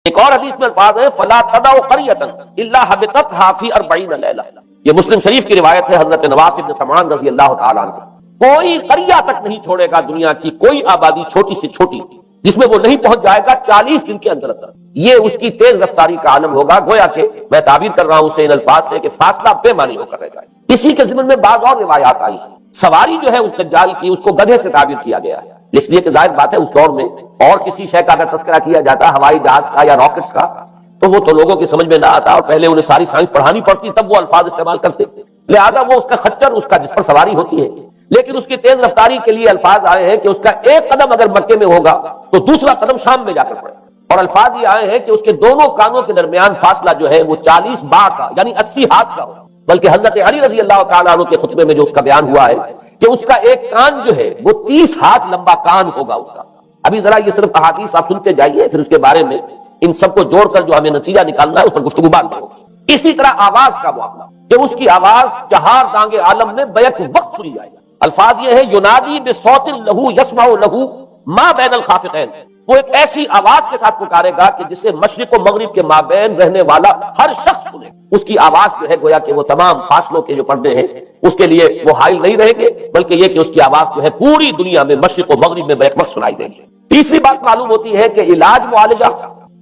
ایک اور حدیث میں الفاظ ہے فلا تدعوا قریۃ الا حبطتها فی 40 لیلہ، یہ مسلم شریف کی روایت ہے حضرت نواس بن سمعان رضی اللہ تعالیٰ عنہ۔ کوئی قریہ تک نہیں چھوڑے گا دنیا کی کوئی آبادی چھوٹی سے چھوٹی جس میں وہ نہیں پہنچ جائے گا 40 دن کے اندر اندر۔ یہ اس کی تیز رفتاری کا عالم ہوگا، گویا کہ میں تعبیر کر رہا ہوں اسے ان الفاظ سے کہ فاصلہ بے معنی ہو کر رہ جائے۔ اسی کے ضمن میں بعض اور روایات آئی ہیں، سواری جو ہے اس دجال کی اس کو گدھے سے تعبیر کیا گیا ہے، اس لیے کہ ظاہر بات ہے اس دور میں اور کسی شے کا اگر تذکرہ کیا جاتا ہوائی جہاز کا یا راکٹس کا تو وہ تو لوگوں کی سمجھ میں نہ آتا، اور پہلے انہیں ساری سائنس پڑھانی پڑتی تب وہ الفاظ استعمال کرتے، لہذا وہ اس کا خچر اس کا جس پر سواری ہوتی ہے، لیکن اس کی تیز رفتاری کے لیے الفاظ آئے ہیں کہ اس کا ایک قدم اگر مکے میں ہوگا تو دوسرا قدم شام میں جا کر پڑے، اور الفاظ یہ آئے ہیں کہ اس کے دونوں کانوں کے درمیان فاصلہ جو ہے وہ 40 باع کا یعنی 80 ہاتھ کا ہو، بلکہ حضرت علی رضی اللہ تعالیٰ عنہ کے خطبے میں جو اس کا بیان ہوا ہے کہ اس کا ایک کان جو ہے وہ 30 ہاتھ لمبا کان ہوگا اس کا۔ ابھی ذرا یہ صرف احادیث آپ سنتے جائیے، پھر اس کے بارے میں ان سب کو جوڑ کر جو ہمیں نتیجہ نکالنا ہے اس پر گفتگو بعد میں ہوگی۔ اسی طرح آواز کا معاملہ کہ اس کی آواز چہار دانگ عالم میں بیک وقت سنی جائے گی۔ الفاظ یہ ہے ینادی بصوت لہو یسمع لہو ما بین الخافقین، وہ ایک ایسی آواز کے ساتھ پکارے گا کہ جسے مشرق و مغرب کے مابین رہنے والا ہر شخص سنے۔ اس کی آواز جو ہے گویا کہ وہ تمام فاصلوں کے جو پردے ہیں اس کے لیے وہ حائل نہیں رہیں گے، بلکہ یہ کہ اس کی آواز جو ہے پوری دنیا میں مشرق و مغرب میں بیک وقت سنائی دے گی۔ تیسری بات معلوم ہوتی ہے کہ علاج معالجہ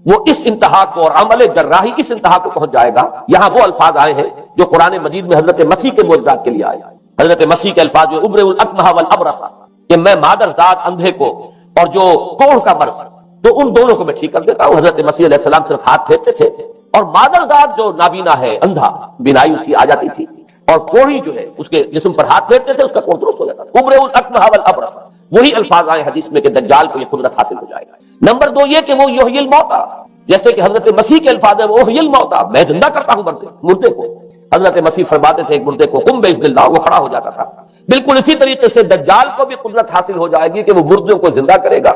وہ اس انتہا کو اور عمل جراحی اس انتہا کو پہنچ جائے گا۔ یہاں وہ الفاظ آئے ہیں جو قرآن مجید میں حضرت مسیح کے معجزات کے لیے آئے۔ حضرت مسیح کے الفاظ جو ابرئ الاکمہ والابرص، کہ میں مادر ذات اندھے کو اور جو کوڑھ کا مرض تو ان دونوں کو میں ٹھیک کر دیتا ہوں۔ حضرت مسیح علیہ السلام صرف ہاتھ پھیرتے تھے اور مادر ذات جو نابینا ہے اندھا بینائی اس کی آ جاتی تھی، اور کوڑھی جو ہے اس کے جسم پر ہاتھ پھیرتے تھے اس کا کوڑھ درست ہو جاتا تھا۔ ابرئ الاکمہ والابرص، وہی الفاظ آئے حدیث میں کہ دجال کو یہ قدرت حاصل ہو جائے گا۔ نمبر 2 یہ کہ وہ یحیی الموتیٰ، جیسے کہ حضرت مسیح کے الفاظ ہیں وہ احیی الموتیٰ، میں زندہ کرتا ہوں مردے کو۔ حضرت مسیح فرماتے تھے ایک مردے کو قم باذن اللہ، وہ کھڑا ہو جاتا تھا۔ بالکل اسی طریقے سے دجال کو بھی قدرت حاصل ہو جائے گی کہ وہ مردوں کو زندہ کرے گا۔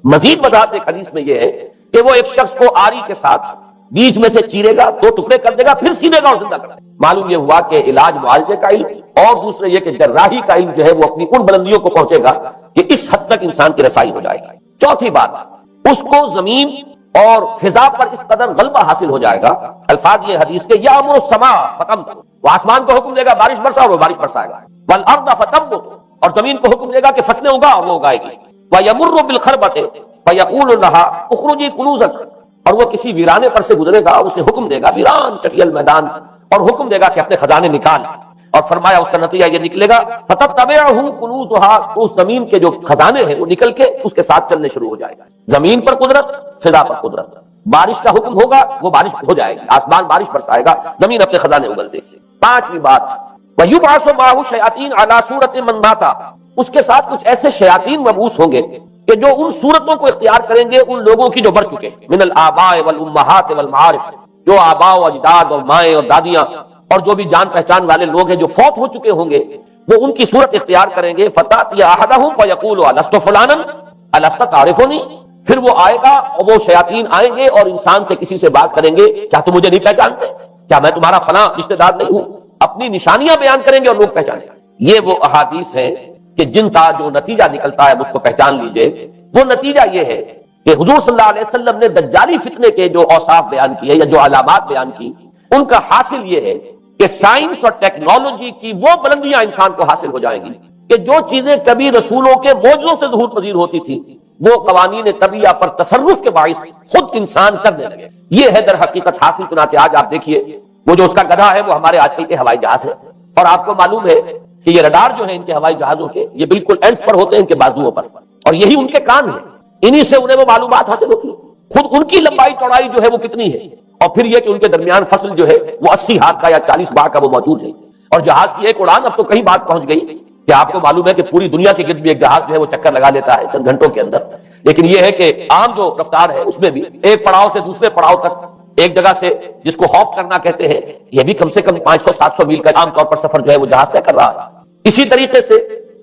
مزید وضاحت ایک حدیث میں یہ ہے کہ وہ ایک شخص کو آری کے ساتھ بیچ میں سے چیرے گا، 2 ٹکڑے کر دے گا، پھر سینے گا اور زندہ کر دے گا۔ معلوم یہ ہوا کہ علاج معالجے کا علم اور دوسرے یہ کہ جراحی کا علم جو ہے وہ اپنی ان بلندیوں کو پہنچے گا کہ اس حد تک انسان کی رسائی ہو جائے گی۔ چوتھی بات، اس کو زمین اور فضا پر اس قدر غلبہ حاصل ہو جائے گا، الفاظ یہ حدیث کے یامر السماء فتمطر، وہ آسمان کو حکم دے گا بارش برسا اور وہ بارش برسائے گا، والارض فتنبت، اور زمین کو حکم دے گا کہ فصلیں اگا اور وہ اگائے گی، ویمر بالخربۃ فیقول لها اخرجی کنوزک، اور وہ کسی ویرانے پر سے گزرے گا، اسے حکم دے گا ویران چٹیل میدان، اور حکم دے گا کہ اپنے خزانے نکال، اور فرمایا اس کا نتیجہ یہ نکلے گا فتتبعہ کنوزها، تو اس زمین کے جو خزانے ہیں وہ نکل کے اس کے ساتھ چلنے شروع ہو جائے گا۔ زمین پر قدرت، فضا پر قدرت، بارش کا حکم ہوگا وہ بارش ہو جائے گی، آسمان بارش برسائے گا، زمین اپنے خزانے اگل دے گی۔ پانچویں بات، وَيُبْعَثُ مَعَهُ الشَّيَاطِينُ عَلَى صُورَةٍ مَّن مَاتَ، اس کے ساتھ کچھ ایسے شیاطین مبعوث ہوں گے کہ جو ان صورتوں کو اختیار کریں گے ان لوگوں کی جو مر چکے ہیں، من الآباء والأمہات والمعارف، جو آباء و اجداد اور مائیں اور دادیاں اور جو بھی جان پہچان والے لوگ ہیں جو فوت ہو چکے ہوں گے، وہ ان کی صورت اختیار کریں گے۔ فَتَأْتِيَ أَحَدَهُمْ فَيَقُولُ أَلَسْتُ فُلَانًا أَلَسْتَ تَعْرِفُنِي، پھر وہ آئے گا اور وہ شیاطین آئیں گے اور انسان سے کسی سے بات کریں گے، کیا تم مجھے نہیں پہچانتے؟ کیا میں تمہارا فلاں رشتہ دار نہیں ہوں؟ اپنی نشانیاں بیان کریں گے اور لوگ پہچانیں گے۔ یہ وہ احادیث ہیں کہ جن کا جو نتیجہ نکلتا ہے اس کو پہچان لیجئے۔ وہ نتیجہ یہ ہے کہ حضور صلی اللہ علیہ وسلم نے دجالی فتنے کے جو اوصاف بیان کیے یا جو علامات بیان کی، ان کا حاصل یہ ہے کہ سائنس اور ٹیکنالوجی کی وہ بلندیاں انسان کو حاصل ہو جائیں گی کہ جو چیزیں کبھی رسولوں کے معجزوں سے ظہور پذیر ہوتی تھی وہ قوانین طبیعہ پر تصرف کے باعث خود انسان کرنے لگے۔ یہ ہے در حقیقت حاصل۔ چنانچہ آج آپ دیکھیے وہ جو اس کا گدھا ہے وہ ہمارے آج کل کے ہوائی جہاز ہے، اور آپ کو معلوم ہے کہ یہ رڈار جو ہے ان کے ہوائی جہازوں کے یہ بالکل اینڈز پر ہوتے ہیں، ان کے بازوؤں پر، اور یہی ان کے کان ہیں، انہی سے انہیں وہ معلومات حاصل ہوتی ہے۔ خود ان کی لمبائی چوڑائی جو ہے وہ کتنی ہے، اور پھر یہ کہ ان کے درمیان فصل جو ہے وہ 80 ہاتھ کا یا 40 باع کا وہ موجود ہے، اور جہاز کی ایک اڑان اب تو کہیں بات پہنچ گئی کہ آپ کو معلوم ہے کہ پوری دنیا کے گرد بھی ایک جہاز جو ہے وہ چکر لگا لیتا ہے چند گھنٹوں کے اندر۔ لیکن یہ ہے کہ عام جو رفتار ہے اس میں بھی ایک پڑاؤ سے دوسرے پڑاؤ تک، ایک جگہ سے جس کو ہاپ کرنا کہتے ہیں، یہ بھی کم سے کم 500-700 میل کا عام طور پر سفر جو ہے وہ جہاز طے کر رہا ہے۔ اسی طریقے سے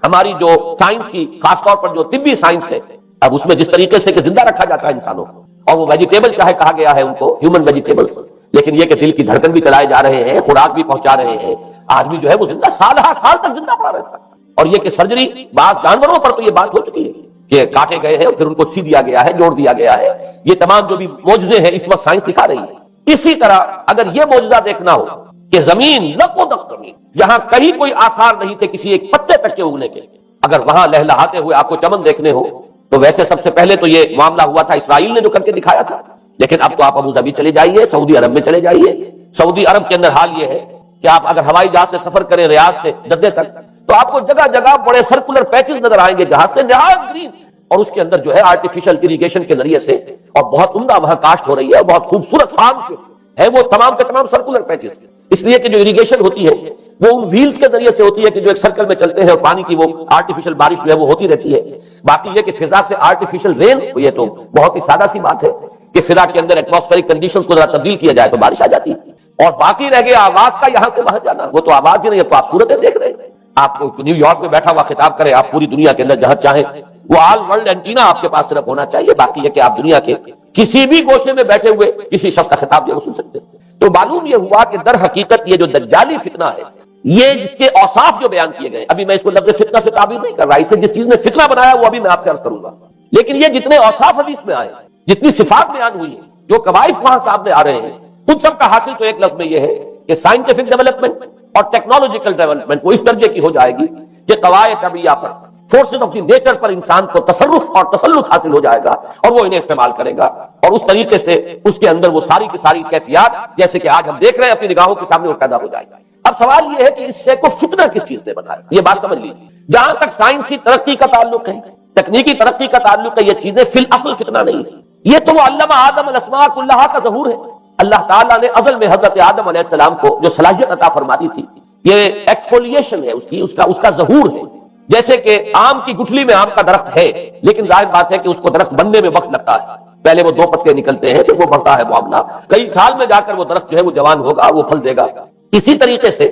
ہماری جو سائنس کی خاص طور پر جو طبی سائنس ہے، اب اس میں جس طریقے سے کہ زندہ رکھا جاتا ہے انسانوں کو، اور وہ ویجیٹیبل چاہے کہا گیا ہے ان کو ہیومن ویجیٹیبلز، لیکن یہ کہ دل کی دھڑکن بھی چلائے جا رہے ہیں، خوراک بھی پہنچا رہے ہیں، آدمی جو ہے وہ زندہ سال تک زندہ پڑا رہتا ہے۔ اور یہ کہ سرجری بعض جانوروں پر تو یہ بات ہو چکی ہے کہ کاٹے گئے ہیں اور پھر ان کو سی دیا گیا ہے، جوڑ دیا گیا ہے. یہ تمام جو بھی معجزے ہیں اس وقت سائنس دکھا رہی ہے. اسی طرح اگر یہ معجزہ دیکھنا ہو کہ زمین لقدق زمین جہاں کہیں کوئی آثار نہیں تھے کسی ایک پتے تک کے اگنے کے، اگر وہاں لہلہاتے ہوئے آپ کو چمن دیکھنے ہو تو ویسے سب سے پہلے تو یہ معاملہ ہوا تھا اسرائیل نے جو کر کے دکھایا تھا، لیکن اب تو آپ ابو ظبی چلے جائیے، سعودی عرب میں چلے جائیے. سعودی عرب کے اندر حال یہ ہے کہ آپ اگر ہوائی جہاز سے سفر کریں ریاض سے جدہ تک تو آپ کو جگہ جگہ بڑے سرکولر پیچز نظر آئیں گے جہاز سے نہایت گرین، اور اس کے اندر جو ہے آرٹیفیشل اریگیشن کے ذریعے سے اور بہت عمدہ وہاں کاشت ہو رہی ہے اور بہت خوبصورت فارم ہے وہ تمام کے تمام سرکولر پیچز. اس لیے کہ جو اریگیشن ہوتی ہے وہ ان ویلز کے ذریعے سے ہوتی ہے کہ جو ایک سرکل میں چلتے ہیں اور پانی کی وہ آرٹیفیشل بارش جو ہے وہ ہوتی رہتی ہے. باقی یہ کہ فضا سے آرٹیفیشل رین، یہ تو بہت ہی سادہ سی بات ہے کہ فضا کے اندر ایٹماسفیرک کنڈیشن کو ذرا تبدیل کیا جائے تو بارش آ جاتی ہے. اور باقی رہ گیا آواز کا یہاں سے وہاں جانا، وہ تو آواز ہی نہیں ہے، تو آپ صورتیں دیکھ رہے ہیں. آپ کو نیو یارک میں بیٹھا ہوا خطاب کرے، آپ پوری دنیا کے اندر جہاں چاہیں وہ آل ورلڈ اینٹینا آپ کے پاس صرف ہونا چاہیے. باقی یہ کہ آپ دنیا کے کسی بھی گوشے میں بیٹھے ہوئے کسی شخص کا خطاب جو سن سکتے ہیں. تو معلوم یہ ہوا کہ در حقیقت یہ جو دجالی فتنہ ہے، یہ جس کے اوصاف جو بیان کیے گئے، ابھی میں اس کو لفظ فتنہ سے تعبیر نہیں کر رہا، اسے جس چیز نے فتنہ بنایا وہ ابھی میں آپ سے عرض کروں گا. لیکن یہ جتنے اوصاف حدیث میں آئے، جتنی صفات بیان ہوئی ہیں، جو قوائف وہاں سامنے آ رہے ہیں، ان سب کا حاصل تو ایک لفظ میں یہ ہے کہ سائنٹیفک ڈیولپمنٹ اور ٹیکنالوجیکل ڈیولپمنٹ وہ اس درجے کی ہو جائے گی کہ قواعد طبیعہ پر، فورسز آف دی نیچر پر انسان کو تصرف اور تسلط حاصل ہو جائے گا اور وہ انہیں استعمال کرے گا، اور اس طریقے سے اس کے اندر وہ ساری کی ساری کیفیات جیسے کہ آج ہم دیکھ رہے ہیں اپنی نگاہوں کے سامنے وہ پیدا ہو جائے گا. اب سوال یہ ہے کہ اس شے کو فتنہ کس چیز نے بنایا، یہ بات سمجھ لیجیے. جہاں تک سائنسی ترقی کا تعلق ہے، تکنیکی ترقی کا تعلق ہے، یہ چیزیں فی الاصل فتنہ نہیں ہے. یہ تو وہ علم آدم الاسماء کلھا کا ظہور ہے. اللہ تعالیٰ نے ازل میں حضرت آدم علیہ السلام کو جو صلاحیت عطا فرما دی تھی، یہ ایکسفولیشن ہے اس کا ظہور ہے. جیسے کہ آم کی گٹھلی میں آم کا درخت ہے، لیکن ظاہر بات ہے کہ اس کو درخت بننے میں وقت لگتا ہے. پہلے وہ 2 پتے نکلتے ہیں، پھر وہ بڑھتا ہے معاملہ، کئی سال میں جا کر وہ درخت جو ہے وہ جوان ہوگا، وہ پھل دے گا. اسی طریقے سے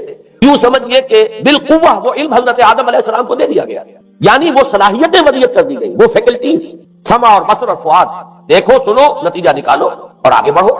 یوں سمجھیے کہ بالقوہ وہ علم حضرت آدم علیہ السلام کو دے دیا گیا، یعنی وہ صلاحیتیں ودیت کر دی گئی، وہ فیکلٹیز، سمع اور بصر اور فؤاد، دیکھو سنو نتیجہ نکالو اور آگے بڑھو.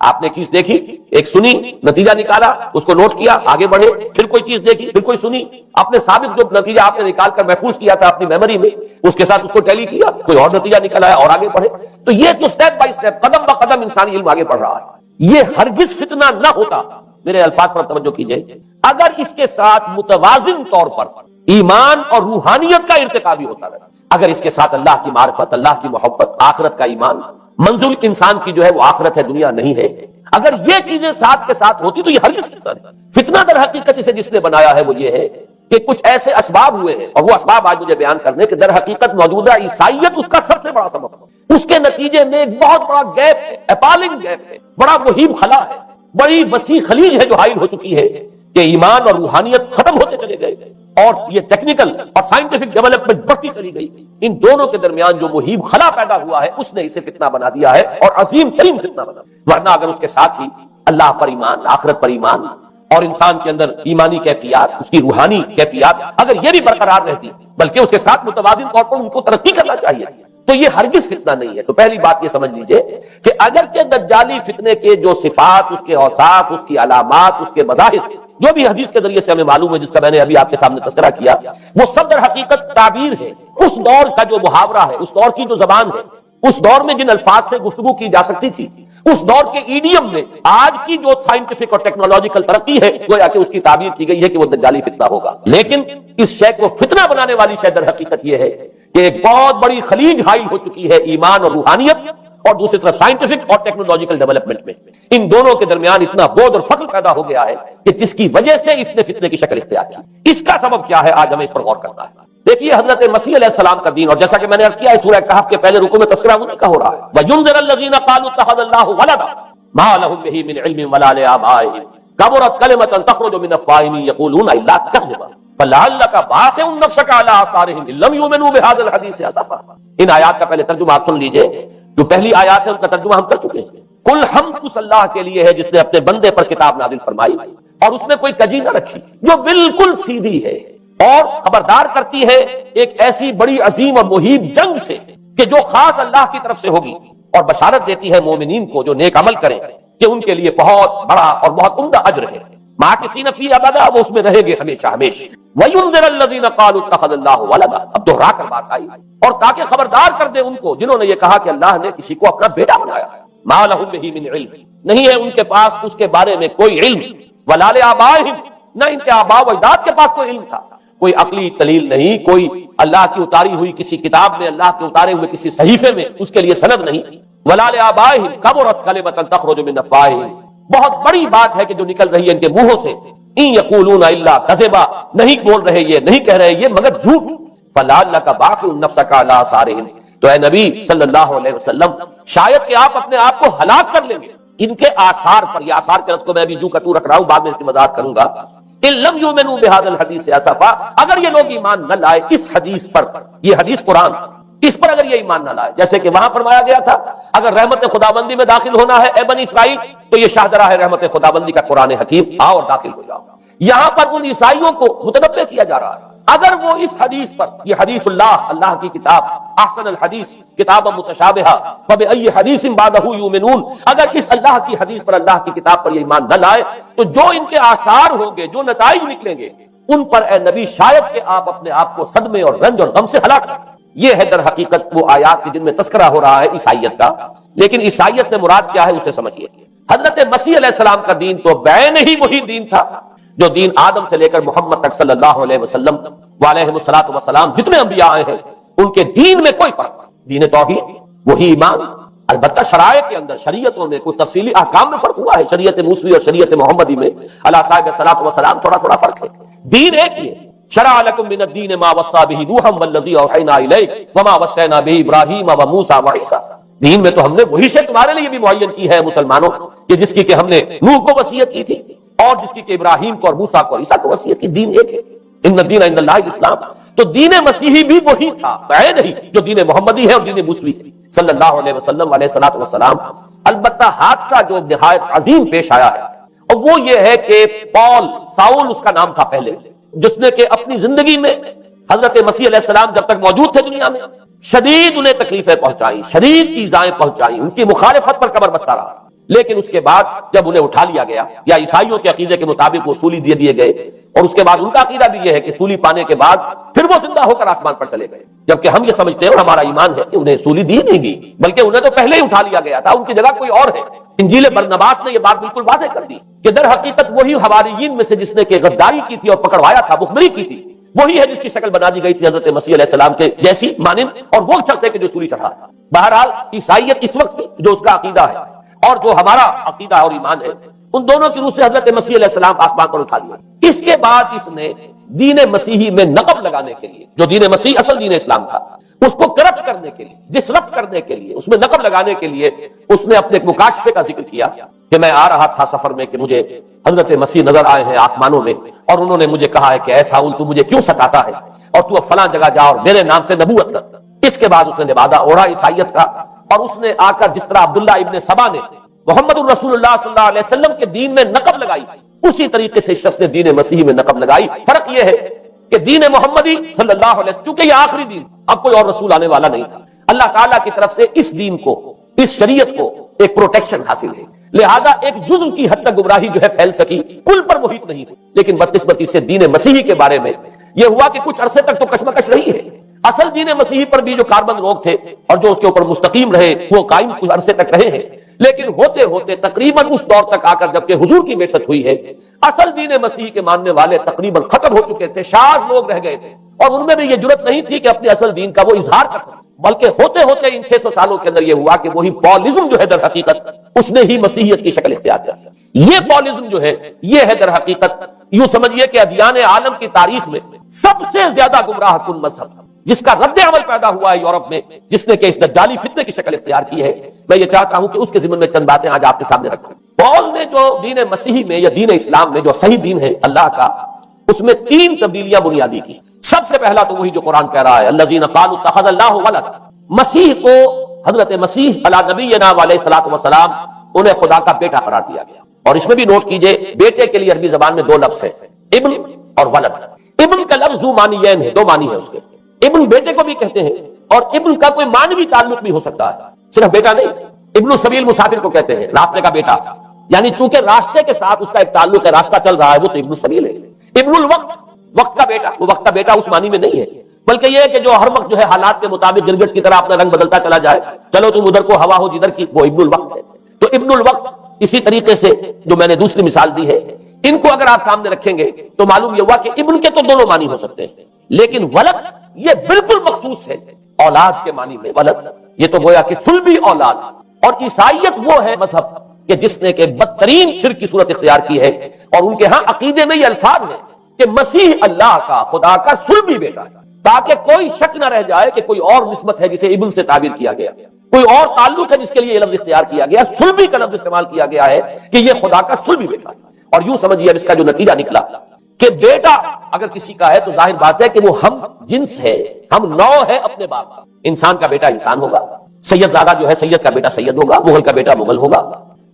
آپ نے ایک چیز دیکھی، ایک سنی، نتیجہ نکالا، اس کو نوٹ کیا، آگے بڑھے، پھر کوئی چیز دیکھی، پھر کوئی سنی، اپنے سابق جو نتیجہ آپ نے نکال کر محفوظ کیا تھا اپنی میموری میں، اس کے ساتھ اس کو ٹیلی کیا، کوئی اور نتیجہ نکل آیا اور آگے بڑھے. تو یہ تو سٹیپ بائی سٹیپ، قدم با قدم انسانی علم آگے بڑھ رہا ہے. یہ ہرگز فتنہ نہ ہوتا، میرے الفاظ پر توجہ کیجئے، اگر اس کے ساتھ متوازن طور پر ایمان اور روحانیت کا ارتقا بھی ہوتا رہا. اگر اس کے ساتھ اللہ کی معرفت، اللہ کی محبت، آخرت کا ایمان، منزل انسان کی جو ہے وہ آخرت ہے، دنیا نہیں ہے، اگر یہ چیزیں ساتھ کے ساتھ ہوتی تو یہ ہرگز فتنہ نہیں. فتنہ در حقیقت اسے جس نے بنایا ہے وہ یہ ہے کہ کچھ ایسے اسباب ہوئے ہیں، اور وہ اسباب آج مجھے بیان کرنے کہ در حقیقت موجودہ عیسائیت اس کا سب سے بڑا سبب ہے. اس کے نتیجے میں ایک بہت بڑا گیپ ہے، اپالنگ گیپ ہے، بڑا مہیب خلا ہے، بڑی وسیع خلیج ہے جو حائل ہو چکی ہے کہ ایمان اور روحانیت ختم ہوتے چلے گئے اور یہ ٹیکنیکل اور سائنٹیفک ڈیولپمنٹ بڑھتی چلی گئی. ان دونوں کے درمیان جو مہیب خلا پیدا ہوا ہے اس نے اسے فتنہ بنا دیا ہے، اور عظیم ترین فتنہ بنا. ورنہ اگر اس کے ساتھ ہی اللہ پر ایمان، آخرت پر ایمان، اور انسان کے اندر ایمانی کیفیات، اس کی روحانی کیفیات اگر یہ بھی برقرار رہتی، بلکہ اس کے ساتھ متوازن طور پر ان کو ترقی کرنا چاہیے، تو یہ ہرگز فتنہ نہیں ہے. تو پہلی بات یہ سمجھ لیجئے کہ اگرچہ دجالی فتنے کے جو صفات، اس کے اوصاف، اس کی علامات، اس کے مظاہر جو بھی حدیث کے ذریعے سے ہمیں معلوم ہے، جس کا میں نے ابھی آپ کے سامنے تذکرہ کیا، وہ سب در حقیقت تعبیر ہے. اس دور کا جو محاورہ ہے، اس دور کی جو زبان ہے، اس دور میں جن الفاظ سے گفتگو کی جا سکتی تھی، اس دور کے ایڈیم میں آج کی جو سائنٹیفک اور ٹیکنالوجیکل ترقی ہے گویا کہ اس کی تعبیر کی گئی ہے کہ وہ دجالی فتنہ ہوگا. لیکن اس شے کو فتنہ بنانے والی شے در حقیقت یہ ہے کہ ایک بہت بڑی خلیج حائل ہو چکی ہے ایمان اور روحانیت اور دوسری طرف سائنٹیفک اور ٹیکنالوجیکل ڈیولپمنٹ میں. ان دونوں کے درمیان اتنا بعد اور فصل پیدا ہو گیا ہے کہ جس کی وجہ سے اس نے فتنے کی شکل اختیار کی. اس کا سبب کیا ہے آج ہمیں اس پر غور کرنا ہے. دیکھیے حضرت مسیح علیہ السلام کا دین، اور جیسا کہ میں نے عرض کیا ہے سورہ کہف کے پہلے رکوع میں تذکرہ انہی کا ہو رہا ہے، وَيُنذِرَ الَّذِينَ قَالُوا اتَّخَذَ اللَّهُ وَلَدًا مَا لَهُم بِهِ مِنْ عِلْمٍ وَلَا لِآبَائِهِمْ كَبُرَتْ كَلِمَةً تَخْرُجُ مِنْ أَفْوَاهِهِمْ يَقُولُونَ إِلَّا كَذِبًا فَلَعَلَّكَ بَاخِعٌ نَفْسَكَ عَلَىٰ آثَارِهِمْ إِن لَّمْ يُؤْمِنُوا بِهَٰذَا الْحَدِيثِ أَسَفًا. ان آیات کا پہلے ترجمہ آپ سن لیجئے. جو پہلی آیات ہے ان کا ترجمہ ہم کر چکے ہیں. کل حمد اس اللہ کے لیے ہے جس نے اپنے بندے پر کتاب نازل فرمائی اور اس میں کوئی کجی نہ رکھی، جو بالکل سیدھی ہے اور خبردار کرتی ہے ایک ایسی بڑی عظیم اور مہیب جنگ سے کہ جو خاص اللہ کی طرف سے ہوگی، اور بشارت دیتی ہے مومنین کو جو نیک عمل کریں کہ ان کے لیے بہت بڑا اور بہت عمدہ اجر ہے. ماکثین فیہ ابدا، وہ اس میں رہیں گے ہمیشہ ہمیشہ۔ وَيُنذِرَ الَّذِينَ قَالُوا اتَّخَذَ اللَّهُ وَلَدًا، اب دوہرا کر بات آئی، اور تاکہ خبردار کر دے ان کو جنہوں نے یہ کہا کہ اللہ نے کسی کو اپنا بیٹا بنایا۔ مَا لَهُم بِهِ مِنْ عِلْمٍ، نہیں ہے ان کے پاس اس کے بارے میں کوئی علم، وَلَا لِآبَائِهِمْ، نہ ان کے آباء و اجداد کے پاس کوئی علم تھا، کوئی عقلی دلیل نہیں، کوئی اللہ کی اتاری ہوئی کسی کتاب میں، اللہ کے اتارے ہوئے کسی صحیفے میں اس کے لیے سند نہیں۔ وَلَا لِآبَائِهِمْ كَبُرَتْ كَلِمَةً تَخْرُجُ مِنْ أَفْوَاهِهِمْ، بہت بڑی بات ہے کہ جو نکل رہی ہے ان کے منہوں سے۔ ان یقولون الا کذبا، نہیں بول رہے یہ، نہیں کہہ رہے یہ مگر جھوٹ۔ فلعلک باخع نفسک علی آثارہم، تو اے نبی صلی اللہ علیہ وسلم شاید کہ آپ اپنے آپ کو ہلاک کر لیں گے ان کے آثار پر۔ یہ آثار کے لفظ کو میں ابھی جو کٹو رکھ رہا ہوں، بعد میں اس کی وضاحت کروں گا۔ ان لم یؤمنوا بهذا الحدیث اسفا، اگر یہ لوگ ایمان نہ لائے اس حدیث پر، یہ حدیث قرآن، اس پر اگر یہ ایمان نہ لائے، جیسے کہ وہاں فرمایا گیا تھا اگر رحمت خداوندی میں داخل ہونا ہے اے بنی اسرائیل تو یہ شاہدرہ ہے رحمت خداوندی کا قرآن حکیم، آؤ اور داخل ہو جاؤ۔ یہاں پر ان عیسائیوں کو متنبہ کیا جا رہا ہے اگر وہ اس حدیث پر، یہ حدیث اللہ کی کتاب، احسن الحدیث کتاب متشابہہ فبأی حدیث بعدہ یؤمنون، اگر اس اللہ کی حدیث پر، اللہ کی کتاب پر یہ ایمان نہ لائے تو جو ان کے آثار ہوں گے، جو نتائج نکلیں گے ان پر اے نبی شاید کہ آپ اپنے آپ کو صدمے اور رنج اور غم سے ہلاک کریں۔ یہ ہے در حقیقت وہ آیات کی جن میں تذکرہ ہو رہا ہے عیسائیت کا، لیکن عیسائیت سے مراد کیا ہے اسے سمجھیے۔ حضرت مسیح علیہ السلام کا دین تو بعین ہی وہی دین تھا جو دین آدم سے لے کر محمد تک صلی اللہ علیہ وسلم وعلیہ الصلوۃ والسلام جتنے انبیاء آئے ہیں ان کے دین میں کوئی فرق نہیں۔ دین توحید وہی ایمان، البتہ شرائع کے اندر، شریعتوں میں کوئی تفصیلی احکام میں فرق ہوا ہے، شریعت موسوی اور شریعت محمدی میں علی صاحب الصلوۃ والسلام تھوڑا فرق ہے، دین ایک ہی ہے۔ شرع لکم من الدین ما وصى به نوحا والذی اوحینا الیک وما وصینا به ابراہیم وموسیٰ وعیسیٰ، دین میں تو ہم نے وہی شے تمہارے لیے بھی معین کی ہے مسلمانوں، کہ جس کی کہ ہم نے نوح کو وصیت کی تھی اور جس کی کہ ابراہیم کو اور موسیٰ کو اور عیسیٰ کو وصیت کی، دین ایک ہے۔ ان الدین عند اللہ الاسلام، تو دین مسیحی بھی وہی تھا بعین ہی جو دین محمدی ہے اور دین موسوی ہے صلی اللہ علیہ وسلم علیہ الصلوۃ والسلام۔ البتہ حادثہ جو نہایت عظیم پیش آیا ہے اور وہ یہ ہے کہ ساؤل اس کا نام تھا پہلے، جس نے کہ اپنی زندگی میں حضرت مسیح علیہ السلام جب تک موجود تھے دنیا میں شدید انہیں تکلیفیں پہنچائیں، شدید ایذائیں پہنچائیں، ان کی مخالفت پر کمر بستہ رہا، لیکن اس کے بعد جب انہیں اٹھا لیا گیا، یا عیسائیوں کے عقیدے کے مطابق وہ سولی دیے گئے، اور اس کے بعد ان کا عقیدہ بھی یہ ہے کہ سولی پانے کے بعد پھر وہ زندہ ہو کر آسمان پر چلے گئے، جبکہ ہم یہ سمجھتے ہیں اور ہمارا ایمان ہے کہ انہیں سولی دی نہیں گئی، بلکہ انہیں تو پہلے ہی اٹھا لیا گیا تھا، ان کی جگہ کوئی اور ہے۔ انجیل برنباس نے یہ بات بالکل واضح کر دی کہ در حقیقت وہی حواریین میں سے جس نے کہ غداری کی تھی اور پکڑوایا تھا، مخبری کی تھی، وہی ہے جس کی شکل بنا دی گئی تھی حضرت مسیح علیہ السلام کے جیسی مانند، اور وہ شخص ہے کہ جو سولی چڑھا۔ بہرحال عیسائیت اس وقت جو اس کا عقیدہ ہے اور جو ہمارا عقیدہ اور ایمان ہے، ان دونوں کی روح سے حضرت مسیح علیہ السلام آسمان پر اٹھا لیا۔ اس کے بعد اس نے دین مسیحی میں نقب لگانے کے لیے، جو دین مسیح اصل دین اسلام تھا، اس کو کرپٹ کرنے کے لیے، ڈسرپٹ کرنے کے لیے، اس میں نقب لگانے کے لیے اس نے اپنے ایک مکاشفے کا ذکر کیا کہ میں آ رہا تھا سفر میں کہ مجھے حضرت مسیح نظر آئے ہیں آسمانوں میں، اور انہوں نے مجھے کہا ہے کہ اے ساؤل تو مجھے کیوں ستاتا ہے، اور تو اب فلاں جگہ جا اور میرے نام سے نبوت کر۔ اس کے بعد اس نے لبادہ اوڑھا عیسائیت کا، اور اس نے آ کر جس طرح عبداللہ ابن سبا نے محمد الرسول اللہ صلی اللہ علیہ وسلم کے دین میں نقب لگائی، اسی طریقے سے اس شخص نے دین مسیحی میں نقب لگائی۔ فرق یہ ہے کہ دین محمدی صلی اللہ علیہ وسلم، کیونکہ یہ آخری دین، اب کوئی اور رسول آنے والا نہیں تھا، اللہ تعالیٰ کی طرف سے اس دین کو، اس شریعت کو ایک پروٹیکشن حاصل ہے، لہذا ایک جزء کی حد تک گمراہی جو ہے پھیل سکی، کل پر محیط نہیں ہوئی۔ لیکن بدقسمتی سے دین مسیحی کے بارے میں یہ ہوا کہ کچھ عرصے تک تو کشمکش رہی ہے، اصل دین مسیحی پر بھی جو کاربند لوگ تھے اور جو اس کے اوپر مستقیم رہے وہ قائم کچھ عرصے تک رہے ہیں، لیکن ہوتے ہوتے تقریباً اس دور تک آ کر جبکہ حضور کی بعثت ہوئی ہے، اصل دین مسیح کے ماننے والے تقریباً ختم ہو چکے تھے، شاذ لوگ رہ گئے تھے، اور ان میں بھی یہ جرت نہیں تھی کہ اپنے اصل دین کا وہ اظہار کر سکیں، بلکہ ہوتے ہوتے ان 600 سالوں کے اندر یہ ہوا کہ وہی پالزم جو ہے در حقیقت اس نے ہی مسیحیت کی شکل اختیار کر لی۔ یہ پالزم جو ہے یہ ہے در حقیقت، یوں سمجھیے کہ ادیان عالم کی تاریخ میں سب سے زیادہ گمراہ کن مذہب، جس کا رد عمل پیدا ہوا ہے یورپ میں، جس نے کہ اس دجالی فتنے کی شکل اختیار کی ہے۔ میں یہ چاہتا ہوں کہ اس کے ضمن میں چند باتیں آج آپ کے سامنے رکھوں۔ پال نے جو دین مسیحی میں یا دین اسلام میں جو صحیح دین ہے اللہ کا، اس میں 3 تبدیلیاں بنیادی کی۔ سب سے پہلا تو وہی جو قرآن کہہ رہا ہے الذین قالوا اتخذ اللہ ولد، مسیح کو، حضرت مسیح علی نبینا علیہ الصلوۃ والسلام، انہیں خدا کا بیٹا قرار دیا گیا۔ اور اس میں بھی نوٹ کیجئے بیٹے کے لیے عربی زبان میں 2 لفظ ہیں، ابن اور ولد۔ ابن کا لفظ ذو معنیین ہے، 2 معنی ہے اس کے، ابن بیٹے کو بھی کہتے ہیں، اور ابن کا کوئی معنوی تعلق بھی ہو سکتا ہے، صرف بیٹا نہیں۔ ابن السبیل مسافر کو کہتے ہیں، راستے کا بیٹا، یعنی چونکہ راستے کے ساتھ اس کا ایک تعلق ہے، راستہ چل رہا ہے، وہ تو ابن السبیل ہے۔ ابن الوقت، وقت کا بیٹا، وہ وقت کا بیٹا اس معنی میں نہیں ہے، بلکہ یہ ہے کہ جو ہر وقت جو ہے حالات کے مطابق گرگٹ کی طرح اپنا رنگ بدلتا چلا جائے، چلو تم ادھر کو ہوا ہو جدھر کی، وہ ابن الوقت ہے۔ تو ابن الوقت اسی طریقے سے جو میں نے دوسری مثال دی ہے، ان کو اگر آپ سامنے رکھیں گے تو معلوم یہ ہوا کہ ابن کے تو دونوں معنی ہو سکتے ہیں، لیکن ولد یہ بالکل مخصوص ہے اولاد کے معنی میں۔ ولد یہ تو گویا کہ صلبی اولاد، اور عیسائیت وہ ہے مذہب کہ جس نے کہ بدترین شرک کی صورت اختیار کی ہے، اور ان کے ہاں عقیدے میں یہ الفاظ ہیں کہ مسیح اللہ کا، خدا کا صلبی بیٹا ہے، تاکہ کوئی شک نہ رہ جائے کہ کوئی اور نسبت ہے جسے ابن سے تعبیر کیا گیا، کوئی اور تعلق ہے جس کے لیے یہ لفظ اختیار کیا گیا، صلبی کا لفظ استعمال کیا گیا ہے کہ یہ خدا کا صلبی بیٹا ہے۔ اور یوں سمجھیے اب اس کا جو نتیجہ نکلا کہ بیٹا اگر کسی کا ہے تو ظاہر بات ہے کہ وہ ہم جنس ہے، ہم نوع ہے اپنے باپ کا۔ انسان کا بیٹا انسان ہوگا، سید زادہ جو ہے سید کا بیٹا سید ہوگا، مغل کا بیٹا مغل ہوگا،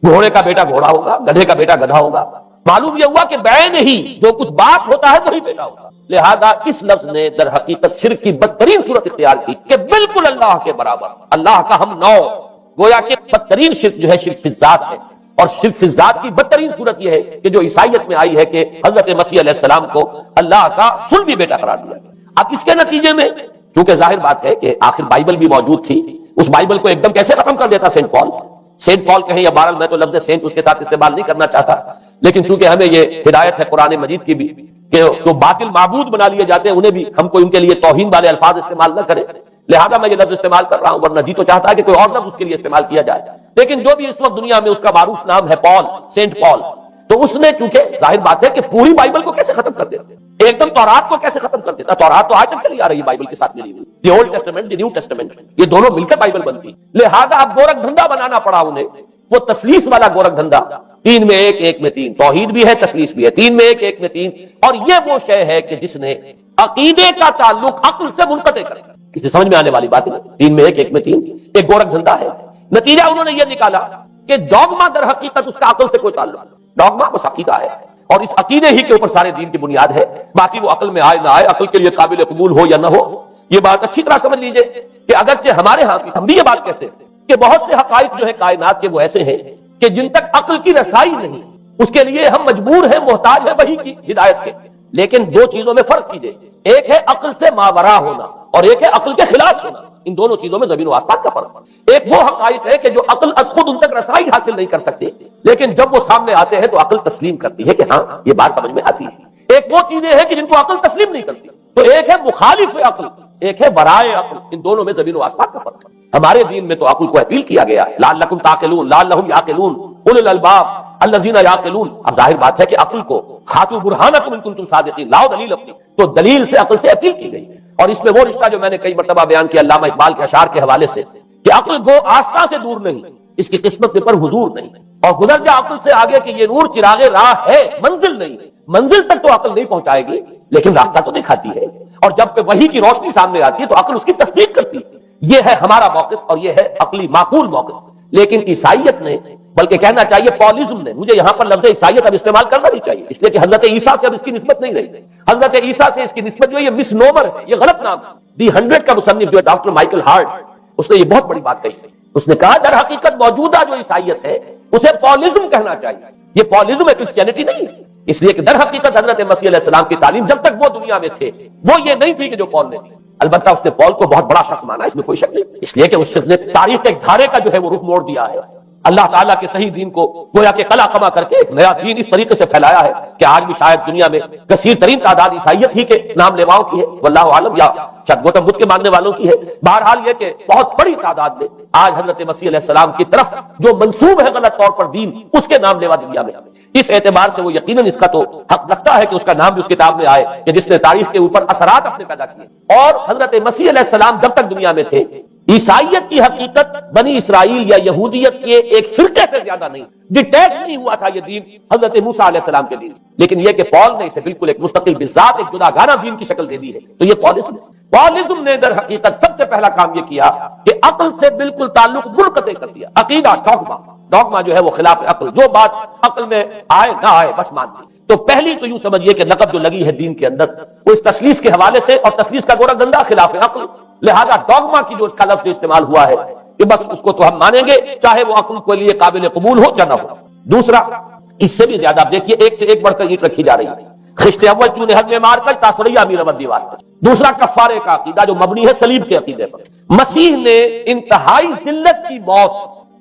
گھوڑے کا بیٹا گھوڑا ہوگا، گدھے کا بیٹا گدھا ہوگا۔ معلوم یہ ہوا کہ بعین ہی جو کچھ باپ ہوتا ہے وہی بیٹا ہوتا ہے۔ لہذا اس لفظ نے در حقیقت شرک کی بدترین صورت اختیار کی کہ بالکل اللہ کے برابر، اللہ کا ہم نوع، گویا کہ بدترین شرک جو ہے شرک فی الذات ہے۔ اور شرک فی الذات کی بدترین صورت یہ ہے کہ جو عیسائیت میں آئی ہے کہ حضرت مسیح علیہ السلام کو اللہ کا صلبی بیٹا قرار دیا۔ اب اس کے نتیجے میں چونکہ ظاہر بات ہے کہ آخر بائبل بھی موجود تھی، اس بائبل کو ایک دم کیسے ختم کر دیتا سینٹ پال؟ سینٹ پال کہیں یا بہرحال میں تو لفظ سینٹ اس کے ساتھ استعمال نہیں کرنا چاہتا، لیکن چونکہ ہمیں یہ ہدایت ہے قرآن مجید کی بھی کہ جو باطل معبود بنا لیے جاتے ہیں انہیں بھی ہم کو ان کے لیے توہین والے الفاظ استعمال نہ کریں، لہذا میں یہ لفظ استعمال کر رہا ہوں، ورنہ جی تو چاہتا ہے کہ کوئی اور لفظ اس کے لیے استعمال کیا جائے۔ لیکن جو بھی اس وقت دنیا میں اس کا معروف نام ہے پال، سینٹ پال، تو اس نے چونکہ ظاہر بات ہے کہ پوری بائبل کو کیسے ختم کر دیتا، ایک دم تورات کو کیسے ختم کر دیتا؟ تورات تو آج تک چلی آ رہی ہے بائبل کے ساتھ ملی ہوئی، the old testament, the new testament, یہ دونوں مل کر بائبل بنتی۔ لہذا اب گورکھ دھندا بنانا پڑا انہیں، وہ تسلیس والا گورکھ دھندا، تین میں ایک، ایک میں تین، توحید بھی ہے تسلیس بھی ہے، تین میں ایک، ایک میں تین، اور یہ وہ شے ہے کہ جس نے عقیدے کا تعلق عقل سے منقطع کر دیا۔ کسی سمجھ میں آنے والی بات ہے، تین میں ایک، ایک میں تین، ایک گورکھ دھندا ہے۔ نتیجہ انہوں نے یہ نکالا کہ ڈوگما در حقیقت اس کا عقل سے کوئی تعلق نہیں، ڈوگما بس عقیدہ ہے، اور اس عقیدے ہی کے اوپر سارے دین کی بنیاد ہے، باقی وہ عقل میں آئے نہ آئے، عقل کے لیے قابل قبول ہو یا نہ ہو۔ یہ بات اچھی طرح سمجھ لیجئے کہ اگرچہ ہمارے ہاں ہم بھی یہ بات کہتے ہیں کہ بہت سے حقائق جو ہے کائنات کے وہ ایسے ہیں کہ جن تک عقل کی رسائی نہیں، اس کے لیے ہم مجبور ہیں، محتاج ہیں وحی کی ہدایت کے۔ لیکن دو چیزوں میں فرق کیجئے، ایک ہے عقل سے ماورا ہونا اور ایک ہے عقل کے خلاف ہونا، ان دونوں چیزوں میں زمین و آسمان کا فرق ہے۔ ایک وہ حقائق ہے کہ جو عقل از خود ان تک رسائی حاصل نہیں کر سکتے، لیکن جب وہ سامنے آتے ہیں تو عقل تسلیم کرتی ہے کہ ہاں یہ بات سمجھ میں آتی ہے۔ ایک وہ چیزیں ہیں کہ جن کو عقل تسلیم نہیں کرتی، تو ایک ہے مخالف عقل، ایک ہے برائے عقل، ان دونوں میں زمین و آسمان کا فرق ہے۔ ہمارے دین میں تو عقل کو اپیل کیا گیا ہے، لعلکم تعقلون، لعلہم یعقلون، اولو الالباب الذین یعقلون۔ اب ظاہر بات ہے کہ عقل کو ہاتھو برہانکم ان کنتم صادقین، لاؤ دلیل اپنی، تو دلیل سے عقل سے اپیل کی گئی۔ اور اس میں وہ رشتہ جو میں نے کئی مرتبہ بیان کیا علامہ اقبال کے اشعار کے حوالے سے کہ عقل گو آستہ سے دور نہیں، اس کی قسمت پر حضور نہیں، اور گزر جا عقل سے آگے کہ یہ نور چراغ راہ ہے، منزل نہیں، منزل تک تو عقل نہیں پہنچائے گی لیکن راستہ تو دکھاتی ہے، اور جب کہ وحی کی روشنی سامنے آتی ہے تو عقل اس کی تصدیق کرتی ہے۔ یہ ہے ہمارا موقف اور یہ ہے عقلی معقول موقف۔ لیکن عیسائیت نے، بلکہ کہنا چاہیے پالیزم نے، مجھے یہاں پر لفظ عیسائیت اب استعمال کرنا نہیں چاہیے، اس لیے کہ حضرت عیسیٰ سے اب اس کی نسبت نہیں رہی، حضرت عیسیٰ سے اس کی نسبت جو ہے یہ مس نومر ہے، یہ غلط نام ہے۔ دی 100 کا مصنف جو ہے ڈاکٹر مائیکل ہارٹ، اس نے یہ بہت بڑی بات کہی، اس نے کہا در حقیقت موجودہ جو عیسائیت ہے اسے پالیزم کہنا چاہیے، یہ پالیزم ہے، کرسچینٹی نہیں ہے، اس لیے کہ در حقیقت حضرت مسیح علیہ السلام کی تعلیم جب تک وہ دنیا میں تھے وہ یہ نہیں تھی کہ جو پال نے دی۔ البتہ اس نے پال کو بہت بڑا شخص مانا، اس میں کوئی شک نہیں، اس لیے کہ اس نے تاریخ کے ایک دھارے کا جو ہے وہ رخ موڑ دیا ہے، اللہ تعالیٰ کے صحیح دین کو گویا کہ قلع قما کر کے ایک نیا دین اس طریقے سے پھیلایا ہے کہ آج بھی شاید دنیا میں کثیر ترین تعداد عیسائیت ہی کے نام لیواؤں کی ہے، واللہ عالم، یا شاید گوتم بدھ کے ماننے والوں کی ہے۔ بہرحال یہ کہ بہت بڑی تعداد میں آج حضرت مسیح علیہ السلام کی طرف جو منسوب ہے غلط طور پر دین، اس کے نام لیوا دنیا میں، اس اعتبار سے وہ یقیناً اس کا تو حق رکھتا ہے کہ اس کا نام بھی اس کتاب میں آئے کہ جس نے تاریخ کے اوپر اثرات اپنے پیدا کیے۔ اور حضرت مسیح علیہ السلام جب تک دنیا میں تھے، عیسائیت کی حقیقت بنی اسرائیل یا یہودیت کے ایک فرقے سے زیادہ نہیں، ڈیٹیچ نہیں ہوا تھا یہ دین حضرت موسیٰ علیہ السلام کے دین، لیکن یہ کہ پال نے اسے بالکل ایک مستقل بذات ایک جداگانہ دین کی شکل دے دی ہے۔ تو یہ پالیزم نے در حقیقت سب سے پہلا کام یہ کیا کہ عقل سے بالکل تعلق منقطع کر دیا۔ عقیدہ ڈوگما جو ہے وہ خلاف عقل، جو بات عقل میں آئے نہ آئے بس مان دی۔ تو پہلی تو یوں سمجھیے کہ لقب جو لگی ہے دین کے اندر وہ اس تسلیس کے حوالے سے، اور تسلیس کا گورکھ دھندا خلاف عقل، لہذا ڈوگما کی جو کا لفظ استعمال ہوا ہے کہ بس اس کو تو ہم مانیں گے چاہے وہ عقل کے لیے قابل قبول ہو یا نہ ہو۔ دوسرا اس سے بھی زیادہ آپ دیکھیے ایک سے ایک بڑھ کر اینٹ رکھی جا رہی ہے. خشت اول چونے حد میں مار کر تاثریہ امیر احمد دیوار پر. دوسرا کفارے کا عقیدہ جو مبنی ہے صلیب کے عقیدے پر. مسیح نے انتہائی ذلت کی موت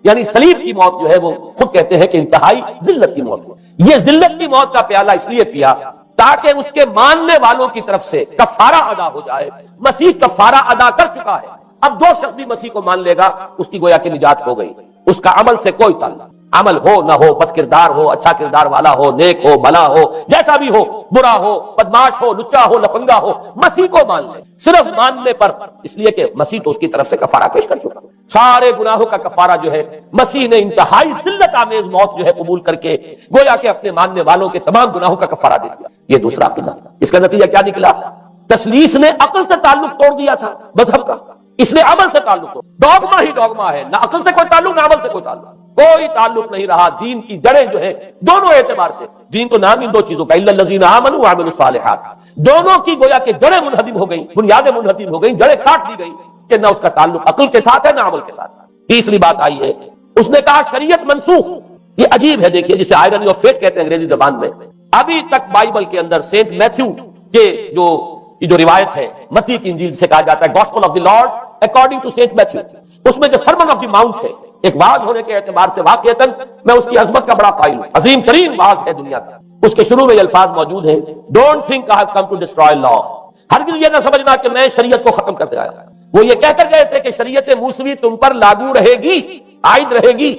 یعنی صلیب کی موت جو ہے وہ خود کہتے ہیں کہ انتہائی ذلت کی موت. یہ ذلت کی موت کا پیالہ اس لیے پیا تاکہ اس کے ماننے والوں کی طرف سے کفارہ ادا ہو جائے. مسیح کفارہ ادا کر چکا ہے. اب جو شخص بھی مسیح کو مان لے گا اس کی گویا کہ نجات ہو گئی. اس کا عمل سے کوئی تعلق، عمل ہو نہ ہو، بد کردار ہو، اچھا کردار والا ہو، نیک ہو، بھلا ہو، جیسا بھی ہو، برا ہو، بدماش ہو، لچا ہو، لفنگا ہو، مسیح کو مان لے. صرف ماننے پر، اس لیے کہ مسیح تو اس کی طرف سے کفارہ پیش کر چکا. سارے گناہوں کا کفارہ جو ہے مسیح نے انتہائی ذلت آمیز موت جو ہے قبول کر کے گویا کہ اپنے ماننے والوں کے تمام گناہوں کا کفارہ دے دیا. یہ دوسرا عقیدہ. اس کا نتیجہ کیا نکلا؟ تثلیث نے عقل سے تعلق توڑ دیا تھا مذہب کا، اس نے عمل سے تعلق توڑ. ڈوگما ہی ڈوگما ہے، نہ عقل سے کوئی تعلق نہ عمل سے کوئی تعلق، کوئی تعلق نہیں رہا. دین کی جڑیں جو ہے دونوں اعتبار سے، دین تو نام ان دو چیزوں کا الا الذین آمنوا وعملوا الصالحات، دونوں کی گویا کہ جڑیں منہدم ہو گئی، بنیادیں منہدم ہو گئی، جڑیں کاٹ دی گئی کہ نہ اس کا تعلق عقل کے ساتھ ہے نہ عمل کے ساتھ. تیسری بات آئی ہے، اس نے کہا شریعت منسوخ. یہ عجیب ہے، دیکھیے جسے آئرنی آف فیٹ کہتے ہیں انگریزی زبان میں. ابھی تک بائبل کے اندر سینٹ میتھیو کے جو روایت ہے، متی کی انجیل سے کہا جاتا ہے gospel of the Lord according to Saint Matthew, اس میں جو سرمن آف دی ماؤنٹ ہے، ایک واعظ ہونے کے اعتبار سے واقعتاً میں اس کی عظمت کا بڑا قائل ہوں. عظیم ترین واعظ ہے دنیا کا. اس کے شروع میں یہ الفاظ موجود ہیں، don't think I have come to destroy law. ہرگز یہ نہ سمجھنا کہ میں شریعت کو ختم کرتے آیا. وہ یہ کہہ کر گئے تھے کہ شریعت موسوی تم پر لاگو رہے گی، عائد رہے گی،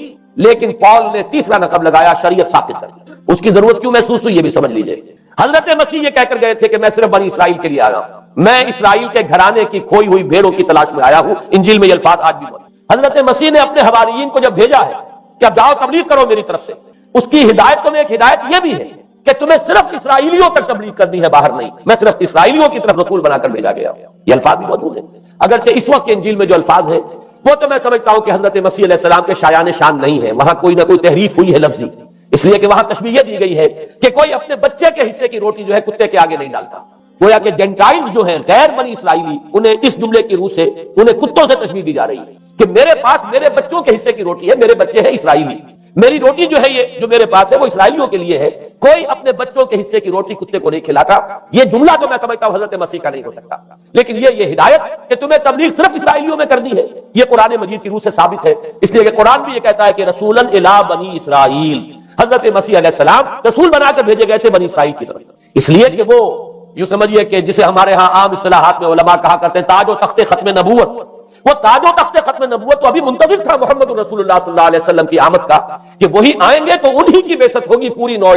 لیکن پال نے تیسرا نقب لگایا شریعت ثابت کر دی. اس کی ضرورت کیوں محسوس ہوئی یہ بھی سمجھ لیجئے. حضرت مسیح یہ کہہ کر گئے تھے کہ میں صرف بنی اسرائیل کے لیے آیا ہوں، میں اسرائیل کے گھرانے کی کھوئی ہوئی بھیڑوں کی تلاش میں آیا ہوں. انجیل میں یہ الفاظ آج بھی موجود. حضرت مسیح نے اپنے حواریین کو جب بھیجا ہے کہ اب جاؤ تبلیغ کرو میری طرف سے، اس کی ہدایتوں میں ایک ہدایت یہ بھی ہے کہ تمہیں صرف اسرائیلیوں تک تبلیغ کرنی ہے، باہر نہیں. میں صرف اسرائیلیوں کی طرف رسول بنا کر بھیجا گیا. یہ الفاظ بھی موجود ہیں. اگرچہ اس وقت کے انجیل میں جو الفاظ ہیں وہ تو میں سمجھتا ہوں کہ حضرت مسیح علیہ السلام کے شایان شان نہیں ہے، وہاں کوئی نہ کوئی تحریف ہوئی ہے لفظی، اس لیے کہ وہاں تشبیہ دی گئی ہے کہ کوئی اپنے بچے کے حصے کی روٹی جو ہے کتے کے آگے نہیں ڈالتا. گویا کہ جینٹائلز جو ہیں غیر بنی اسرائیلی، انہیں اس جملے کی روح سے انہیں کتوں سے تشبیہ دی جا رہی ہے کہ میرے پاس میرے بچوں کے حصے کی روٹی ہے، میرے بچے ہیں اسرائیلی، میری روٹی جو ہے یہ جو میرے پاس ہے وہ اسرائیلیوں کے لیے ہے. کوئی اپنے بچوں کے حصے کی روٹی کتے کو نہیں کھلاتا. یہ جملہ جو میں سمجھتا ہوں حضرت مسیح کا نہیں ہو سکتا، لیکن یہ ہدایت کہ تمہیں تبلیغ صرف اسرائیلیوں میں کرنی ہے یہ قرآن مجید کی روح سے ثابت ہے. اس لیے کہ قرآن بھی یہ کہتا ہے کہ رسولاً الی بنی اسرائیل، حضرت مسیح علیہ السلام رسول بنا کر بھیجے گئے تھے بنی اسرائیل کی طرف. اس لیے کہ وہ یوں سمجھیے کہ جسے ہمارے ہاں عام اصطلاحات میں علماء کہا کرتے ہیں تاج و تخت ختم نبوت، وہ تاج و تخت ختم نبوت تو ابھی منتظر تھا محمد رسول اللہ صلی اللہ علیہ وسلم کی آمد کا کہ وہی آئیں گے تو انہی کی بعثت ہوگی پوری نوع